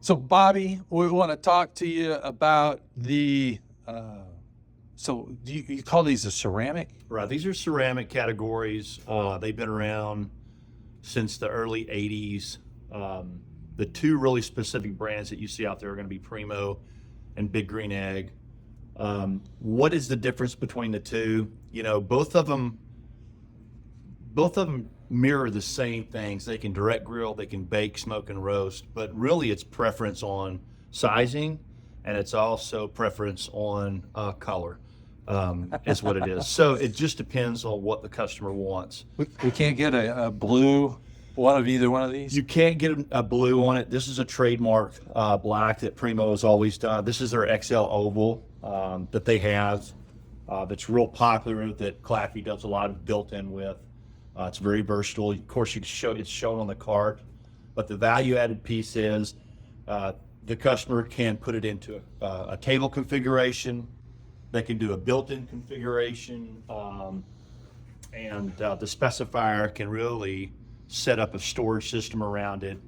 So Bobby, we want to talk to you about the, so you call these a ceramic? Right, these are ceramic categories. They've been around since the early 80s. The two really specific brands that you see out there are going to be Primo and Big Green Egg. What is the difference between the two? You know, both of them mirror the same things. They can direct grill, they can bake, smoke, and roast, but really it's preference on sizing, and it's also preference on color. Is what it is. So it just depends on what the customer wants. We can't get a blue one of either one of these? You can't get a blue on it. This is a trademark black that Primo has always done. This is their XL oval that they have that's real popular, that Claffey does a lot of built-in with. It's very versatile. Of course, it's shown on the cart, but the value-added piece is the customer can put it into a table configuration. They can do a built-in configuration, and the specifier can really set up a storage system around it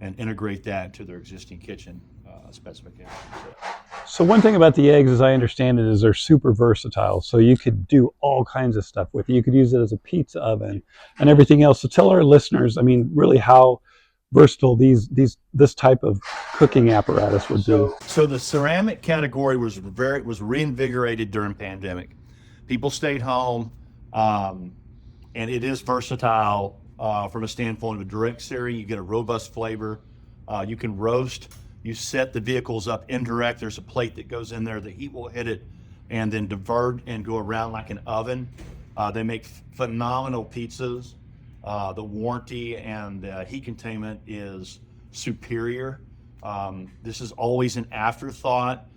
and integrate that to their existing kitchen specifications. So one thing about the eggs, as I understand it, is they're super versatile. So you could do all kinds of stuff with it. You could use it as a pizza oven and everything else. So tell our listeners, I mean, really how versatile this type of cooking apparatus would be. So the ceramic category was reinvigorated during pandemic. People stayed home, and it is versatile from a standpoint of a direct searing. You get a robust flavor. You can roast. You set the vehicles up indirect. There's a plate that goes in there. The heat will hit it and then divert and go around like an oven. They make phenomenal pizzas. The warranty and the heat containment is superior. This is always an afterthought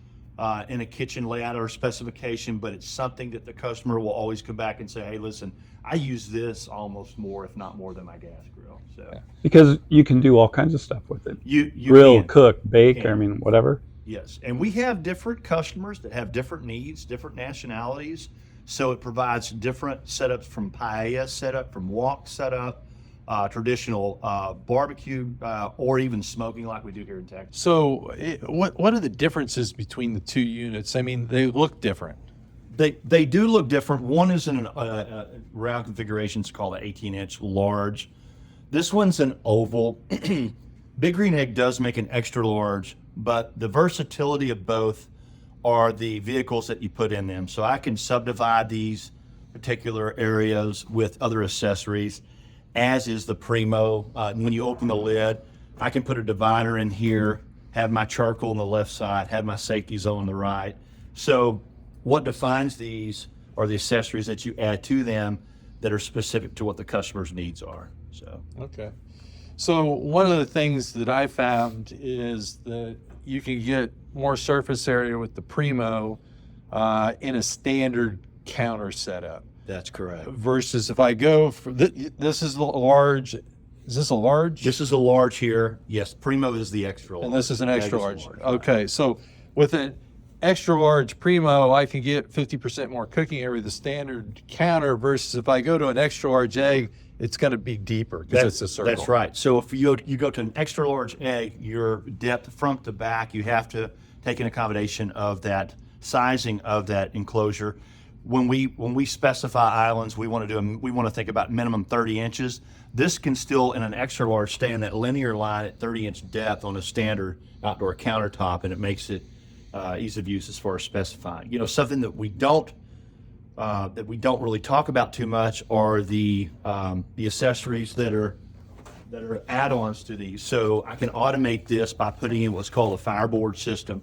in a kitchen layout or specification, but it's something that the customer will always come back and say, hey, listen, I use this almost more, if not more, than my gas grill. So because you can do all kinds of stuff with it. You grill, can, cook, bake, I mean, whatever. Yes, and we have different customers that have different needs, different nationalities. So it provides different setups, from paella setup, from wok setup, traditional barbecue, or even smoking like we do here in Texas. So what are the differences between the two units? I mean, they look different. They do look different. One is in a round configuration. It's called an 18-inch large. This one's an oval. Big Green Egg does make an extra large, but the versatility of both are the vehicles that you put in them. So I can subdivide these particular areas with other accessories, as is the Primo. When you open the lid, I can put a divider in here, have my charcoal on the left side, have my safety zone on the right. So what defines these are the accessories that you add to them that are specific to what the customer's needs are. So okay. So one of the things that I found is that you can get more surface area with the Primo in a standard counter setup. that's correct. Versus if I go for this is the large. Is this a large? This is a large here. Yes, Primo is the extra large. And this is an extra That is large. large. Okay, so with an extra large Primo, I can get 50% more cooking area, the standard counter, versus if I go to an extra large egg, it's going to be deeper because it's a circle. That's right. So if you go to an extra large egg, your depth front to back, you have to take an accommodation of that sizing of that enclosure. When we specify islands, we want to think about minimum 30 inches. This can still, in an extra large, stay in that linear line at 30-inch depth on a standard outdoor countertop, and it makes it ease of use as far as specifying. You know, something that we don't really talk about too much are the accessories that are add-ons to these. So I can automate this by putting in what's called a fireboard system.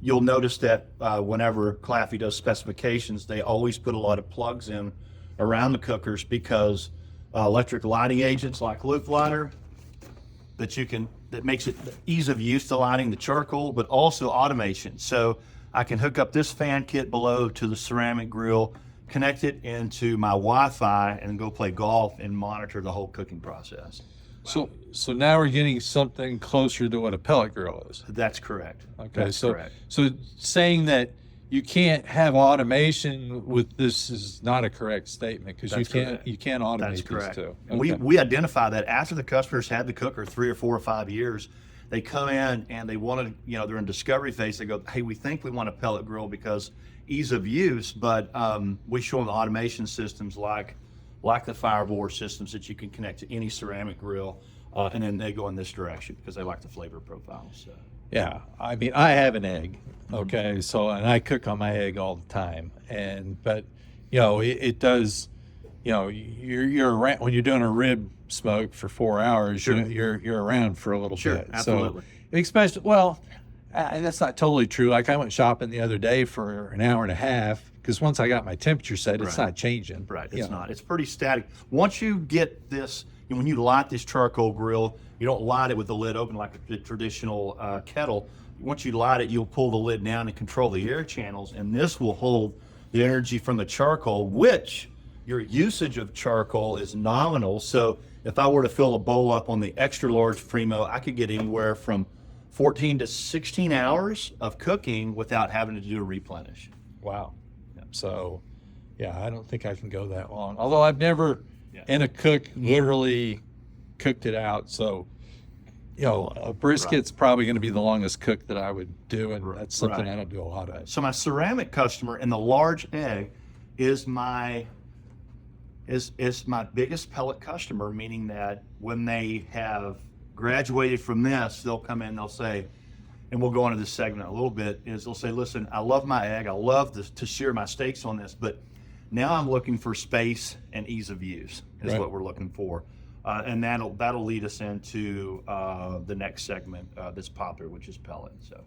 You'll notice that whenever Claffey does specifications, they always put a lot of plugs in around the cookers, because electric lighting agents like loop lighter that makes it ease of use to lighting the charcoal, but also automation. So I can hook up this fan kit below to the ceramic grill, connect it into my Wi-Fi, and go play golf and monitor the whole cooking process. So now we're getting something closer to what a pellet grill is. That's correct. Okay, That's so correct. so saying that you can't have automation with this is not a correct statement, because That's correct. you can't automate That's these correct. two. And Okay. we identify that after the customer's had the cooker 3 or 4 or 5 years, they come in and they want to, they're in discovery phase. They go, hey, we think we want a pellet grill because ease of use, but we show them the automation systems like the Fireboard systems that you can connect to any ceramic grill, and then they go in this direction because they like the flavor profile. So. Yeah, I mean, I have an egg, okay, so, and I cook on my egg all the time, but it does, you're around when you're doing a rib smoke for 4 hours. Sure. You're around for a little bit. Absolutely. So, especially, well, that's not totally true. Like I went shopping the other day for an hour and a half because once I got my temperature set, it's not changing. Right, it's not. It's pretty static. Once you get this, when you light this charcoal grill, you don't light it with the lid open like a traditional kettle. Once you light it, you'll pull the lid down and control the air channels, and this will hold the energy from the charcoal, which your usage of charcoal is nominal. So if I were to fill a bowl up on the extra large Primo, I could get anywhere from 14 to 16 hours of cooking without having to do a replenish. Wow. So, I don't think I can go that long. Although I've never, in a cook, literally cooked it out. So, a brisket's probably going to be the longest cook that I would do, and that's something I don't do a lot of. So my ceramic customer in the large egg is my biggest pellet customer, meaning that when they have graduated from this, they'll come in, they'll say, and we'll go into this segment a little bit, is they'll say, listen, I love my egg, I love to sear my steaks on this, but now I'm looking for space and ease of use is what we're looking for. And that'll lead us into the next segment that's popular, which is pellet. So.